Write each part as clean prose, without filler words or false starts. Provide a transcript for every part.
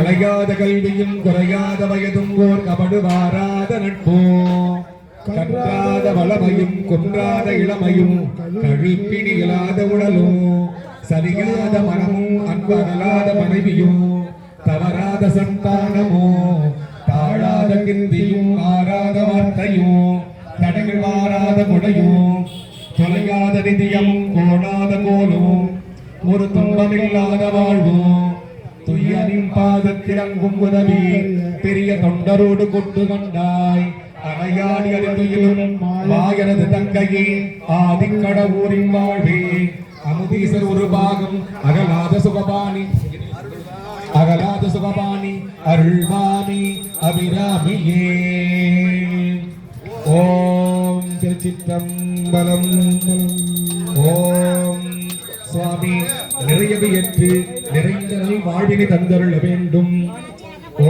கலையாத கல்வியும் குறையாத வயதும் ஓர் கபடு வாராத நட்போ கன்றாத வளமையும் குன்றாத இளமையும் கழிப்பினி இயலாத உடலும் சரியாத மனமும் அன்பகலாத மனைவியும் தவறாத சந்தானமோ தாழாத கிருந்தியும் மாறாத வார்த்தையும் தடைகள் மாறாத முடையும் தொலையாத நிதியமும் கோணாத கோலும் ஒரு துன்பமில்லாத வாழ்வும் துய்யனின் பாதத்திறங்கும் உதவி பெரிய தொண்டரோடு கொண்டு கொண்டாய் அணையாடி அறிந்துயிலும் வாயனது தங்கையே ஆதிக்கடவூரின் வாழ்வே அமுதீசர் ஒரு பாகம் அகலாத சுகபாணி அருள்வாணி அபிராமியே. ஓம் திருச்சிற்றம்பலம். ஓம் சுவாமி நிறையவை ஏற்று நிறைந்த வாழ்வினை தந்தருள வேண்டும்.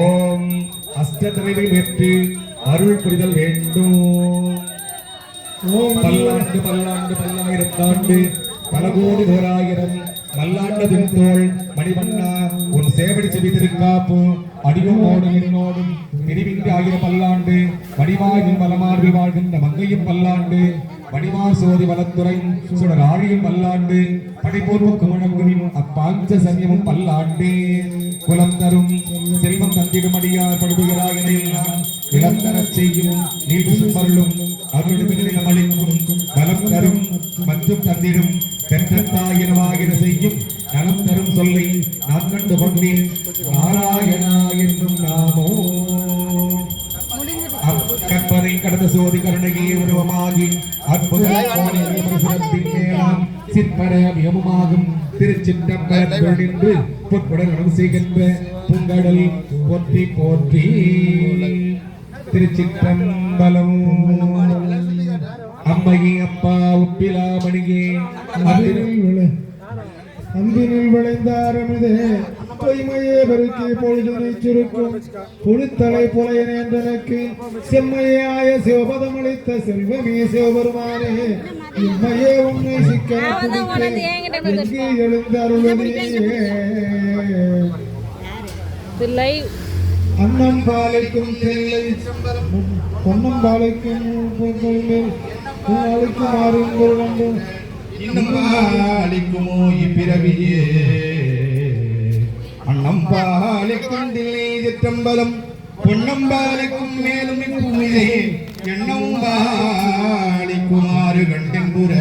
ஓம் அஷ்டதலைவை ஏற்று அருள் புரிதல் வேண்டும். பல்லாண்டு பல்லாண்டு பல்லாயிரத்தாண்டு பல கோடி ஓராயிரம் மல்லாண்டதின் தோள் மணிவண்ணா உன் சேவடி செவி திருக்காப்பு அடியோடும் என்னோடும் பிரிவின்றி ஆயிரம் பல்லாண்டு வடிவாயும் வளமார்வி வாழ்கின்ற மங்கையும் பல்லாண்டு வடிவார் சோதி வளத்துறை சுடர் ஆழியும் பல்லாண்டு படைப்போர்வுக்கு முழங்குவின் அப்பாஞ்ச சன்யமும் பல்லாண்டு குலம் தரும் செல்வம் தந்திடும் அடியார் படுகிறாயெல்லாம் இளந்தரச் செய்யும் நீடும் மருளும் அருளும் அளிக்கும் பலம் தரும் மற்றும் தந்திடும் பெற்றத்தாயிரவாகிற செய்யும் நலம் தரும் சொல்லை நான் கண்டு கொண்டேன் நாராயணா என்னும் நாமோ கற்பனை கடந்த சோதி கருணையே உருவமாகி அற்புதத்தின் மேலாம் சிற்பரமியமுமாகும் திருச்சிற்றம்பலம் நின்று பொற்புடன் செய்கின்ற பூங்கடல் போற்றி போற்றி. திருச்சிற்றம்பலம். அம்மையே அப்பா உப்பிலாமணியே அன்பினில் விளைந்தாரமிதே பொய்மையே பெருக்கி பொழுதினை சுருக்கும் புழுத்தலை புலையன் என்றனக்கு செம்மையே ஆய சிவபதம் அளித்த செல்வமே சிவபெருமானே இம்மையே உண்மை சிக்க எழுந்தருளதே அன்னம் பாலைக்கும் தெல்லை பொன்னம் பாலைக்கும் மாறும் இன்னும் இப்பிறவியே அன்னம்பாலைக்கும் தில்லை சிற்றம்பலம் பொன்னம்பாலைக்கும் மேலும் இப்பூமிலே எண்ணம் பாலிக்குமாறு கண்டென்புற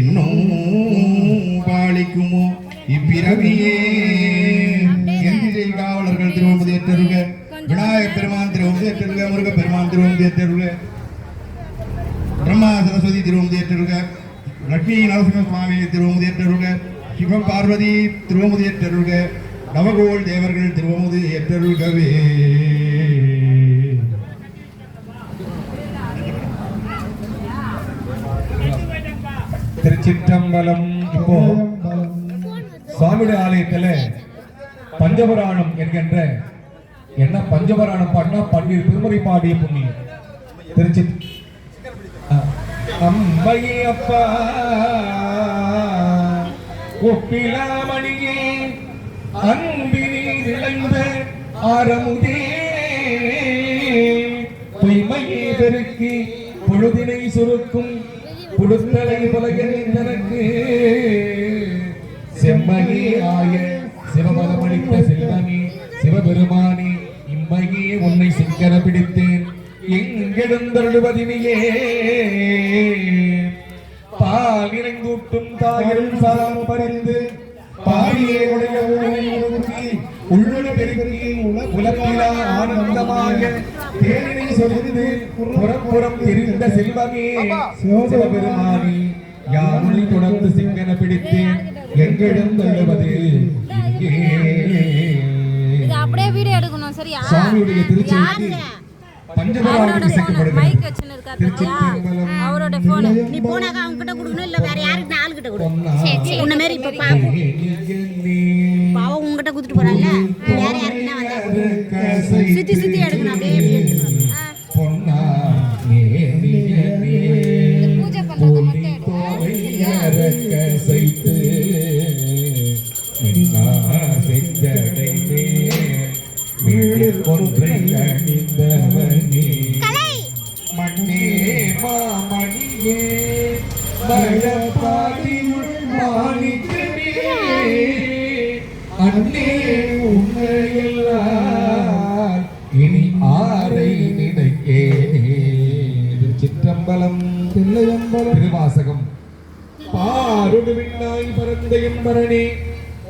இன்னும் பாலிக்குமோ இப்பிறவியே. எந்திரை காவலர்கள் திருவம்பதி ஏற்றருக, விநாயகப் பெருமான் திருவம்பதி ஏற்றருக, முருக பெருமான் திருவம்பதி ஏற்றருக, பிரம்மா சரஸ்வதி திருவம்பதி ஏற்றருக, லட்சுமி நரசிம்ம சுவாமி திருவமுதி ஏற்றருக, சிவ பார்வதி திருவமுதி ஏற்றருக, நவகோள் தேவர்கள் திருவமுதி ஏற்றருகவே. திருச்சிற்றம்பலம். இப்போ சுவாமியுடைய ஆலயத்துல பஞ்சபுராணம் என்கின்ற என்ன பஞ்சபுராணம் பாடினா பன்னீர் திருமுறை பாடிய புண்ணியம். திருச்சி அம்மையே அப்பா ஒப்பிலாமணியே அன்பினில் விளைந்த ஆரமுதே பொய்மையே பெருக்கி பொழுதினை சுருக்கும் புடுத்தலை புலகனக்கு செம்மையே ஆய சிவபதமளித்த செல்வமே சிவபெருமானே இம்மையே உன்னை சிங்கர பிடித்தேன் எங்கெடுந்தருளுவதினியே பால் இணைந்தூட்டும் தாயிரும் சாரம் பறிந்து பாடியே உடைய உள்ளொளி பெருக்கி உலகிலா ஆனந்தமாக தேனினை சொரிந்து புறப்புறம் தெரிந்த செல்வமே சிவபெருமானி யாருளி தொடர்ந்து சிங்கன பிடித்தேன் எங்கெடுந்தருளுவது இது அப்படியே வீடியோ எடுக்கணும் சரியா? சுவாமியுடைய திருச்செய்தி பஞ்சபுராணம் மைக் வச்சிட்டு இருக்காரு. அவரோட போன் நீ போனாக அவங்க கிட்ட கொடுக்கணும் இல்ல வேற யாருக்கு ஆளு கிட்ட கொடு. சரி உன்ன மாதிரி இப்ப பாப்போம். பாவம் உங்க கிட்ட குடுத்துட்டு போறாங்க. வேற யாருன்னா வந்தா சித்தி சித்தி எடுக்கணும் அப்படியே. பொன்னா மேனியே பூஜை பண்றது மட்டும் எடுங்க. சைத்து நின்னா செஞ்சடை ஒன்றை அணிந்தவனே மண்ணே மாமணியே மழப்பாடியுள் மாணிக்கமே அண்ணே உன்னையெல்லாம் இனி ஆரை நினைக்கே. சிற்றம்பலம் தில்லையம்பலம் திருவாசகம். பாருடு விண்ணாய் பரந்த என்பரணே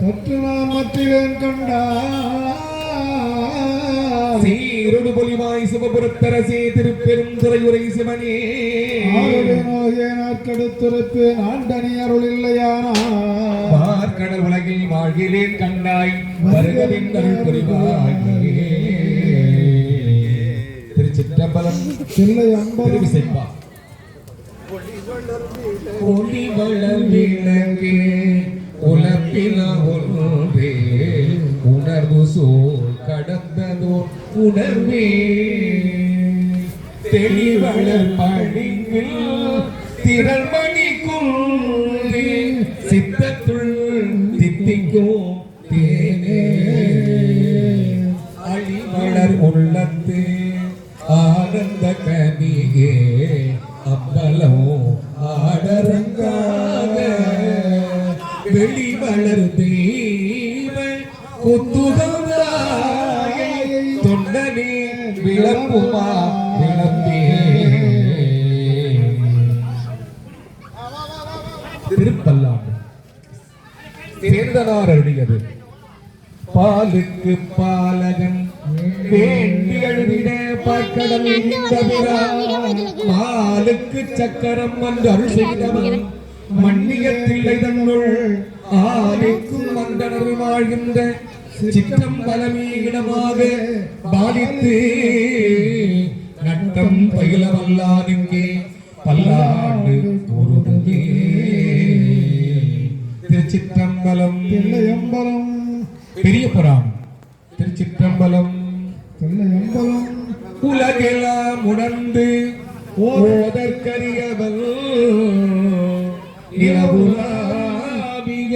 தொற்று நான் மற்றிலேன் கண்டா சீருடு பொலிவாய் சிவபுரத்தரசே திருப்பெரும் துறையுரை சிவனே நோயே நாற்கடுத்துரைப்பேன் ஆண்டனி அருள் இல்லையானா கடல் உலகில் வாழ்கிறேன் கண்டாய் வருகவின் அருள் புரிவாய். திருச்சிற்றம்பலம் தில்லையம்பலம் திருவிசைப்பா. ஒளி வளர் விளக்கே உலப்பின ஒன்றே உணர்வு சோர் கடந்ததோர் உணர்வே தெளிவளர் பணியில் திரள்மணி குன்றே சித்தத்துள் தித்திக்கும் தேனே அழிவளர் உள்ளத்து ஆனந்த கனியே அம்பலம் ஆடரங்காக வெளிவளர் தெய்வ குத்துகமாய தொண்டனே விளம்புமா விளம்பே. திருப்பல்லாண்டு சேர்ந்தனார் அருளியது. பாலுக்கு பாலகன் வேண்டி அழுதிட பார்க்கடல் மாலுக்கு சக்கரம் என்று அருள் செய்தவன் மண்ணியத்தில்லை தன்னுள் ஆலைக்கும் மந்தனர் வாழ்கின்ற சிற்றம்பலமே இடமாக பாதித்து நட்டம் பயிலவல்லானுங்கே பல்லாண்டு கூறுதுங்கே. திருச்சிற்றம்பலம் தில்லையம்பலம் பெரிய புராணம். திருச்சிற்றம்பலம் தில்லையம்பலம் உலகெல்லாம் உணர்ந்து ஓதற்கரியவள் நிலவுலாவிய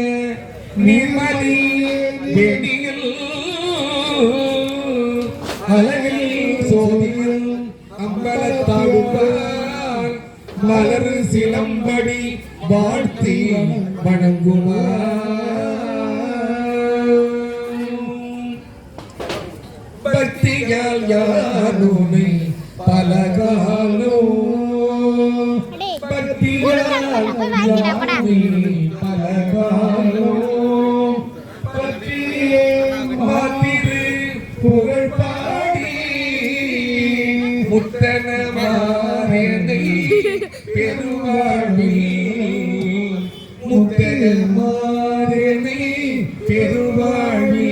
நிம்மதி வெடியில் அழகில் சோதியில் அம்பலத்தாடுவார் மலர் சிலம்படி வாழ்த்தி வணங்குவார். பக்தியால் யாருனை பலகாலோ பக்தியால் யாருனை பலகாலோ பக்தியே மாத்திரு புகழ் பாடி முத்தன மாறனை பெருவாழ்வி முத்தன மாறனை பெருவாழ்வி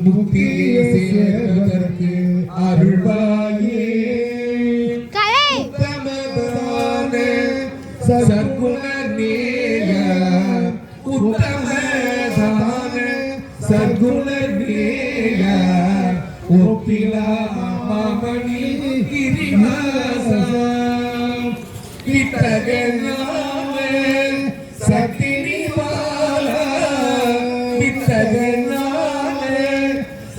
முக்தியை சேர்வதற்கு அருள்வாயே. உத்தமதான சற்குண நேய உத்தமதான சற்குண நேய ஒப்பிலா மாமணி கிரிவாசம் வித்தகனான சத்தினி பாலா வித்தகனான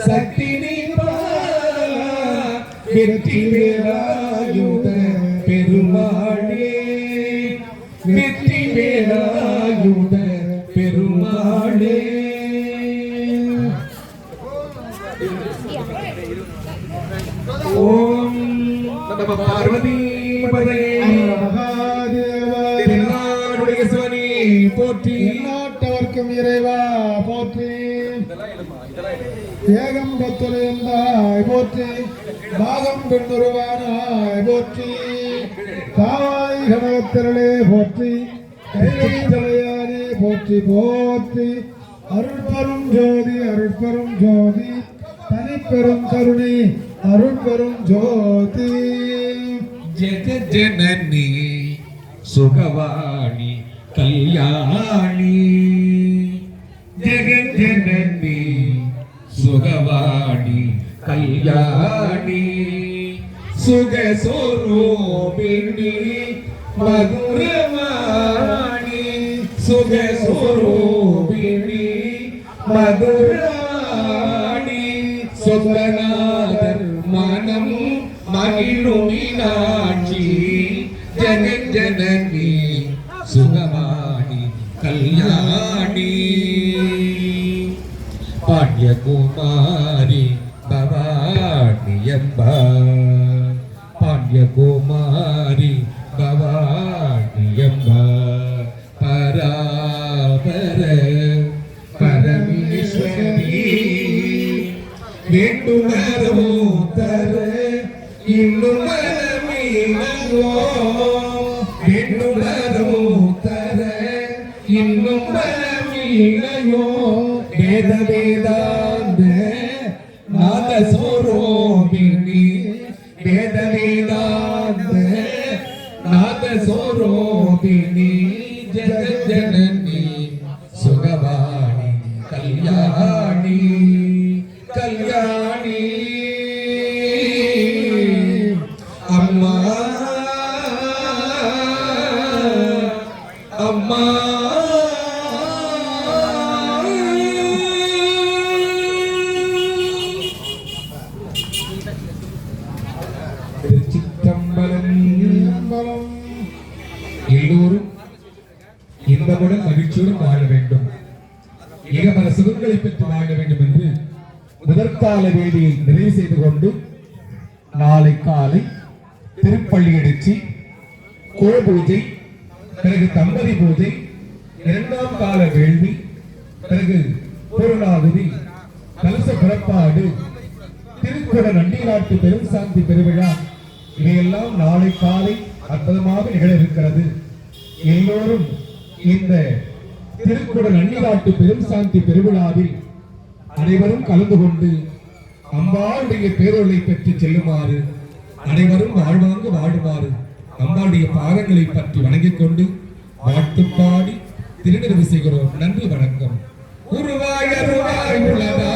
சத்தினி பாலா வெற்றி வேலாயுத பெருமாளே வெற்றி வேலாயுத பெருமாளே. ஓம் நம பார்வதி பதையே மகாதேவா திருநாடுடைய சிவனே போற்றி. நாட்டவர்க்கும் இறைவா போற்றி. ஏகம் பத்துரையந்தாய் போற்றி. பாகம் பெண்ணுருவானாய் போற்றி. தாய் கனகத்திரளே போற்றி. கைலை தலையானே போற்றி போற்றி. அருள்பெரும் ஜோதி அருள்பெரும் ஜோதி தனிப்பெரும் கருணை அருள்பெரும் ஜோதி. ஜெகஜனனி சுகவாணி கல்யாணி ஜெகஜனனி சுகவாணி கல்யாணி சுகஸ்வரூபிணி மதுரவாணி சுகஸ்வரூபிணி மதுரவாணி சொந்தநாதர் மனம் மகிழும் மீனாட்சி ஜெகஜனனி சுகமானி கல்யாணி பாண்யகுமாரி பவானியம்பா பாண்யகுமாரி பவானியம்பா பராபர பரமேஸ்வரி வேண்டும் வரமோ தர இன்னும் வரமீனோ வேண்டும் வரமோ தர இன்னும் வரமீனையோ வேத வேதாந்த நாத சோரோபினி வேத வேதாந்த நாத சோரோபினி ஜெகஜனனி சுகவாணி கல்யாணி கல்யாணி அம்மா அம்மா எல்லோரும் இன்பமுடன் மகிழ்ச்சியுடன் வாழ வேண்டும், ஏகமர சுகங்களை பெற்று வாழ வேண்டும் என்று முதற்கால வேலையை நிறைவு செய்து கொண்டு நாளை காலை திருப்பள்ளி எடுச்சி கோ பூஜை, பிறகு தம்பதி பூஜை, இரண்டாம் கால வேள்வி, பிறகு பூரணாகுதி, கலச புறப்பாடு, திருக்குட நண்டிநாட்டு பெரும் சாந்தி பெருவிழா இவையெல்லாம் நாளை காலை அற்புதமாக நிகழ இருக்கிறது. எல்லோரும் இந்த திருக்குட நண்டிநாட்டு பெரும் சாந்தி பெருவிழாவில் அனைவரும் கலந்து கொண்டு அம்பாளுடைய பேரொருளை பெற்று செல்லுமாறு, அனைவரும் வாழ்வாங்கு வாழுமாறு அம்பாளுடைய பாதங்களை பற்றி வணங்கிக் கொண்டு வாழ்த்து பாடி திருநிறைவு செய்கிறோம். நன்றி, வணக்கம். உருவாய் அருவாய் உலகா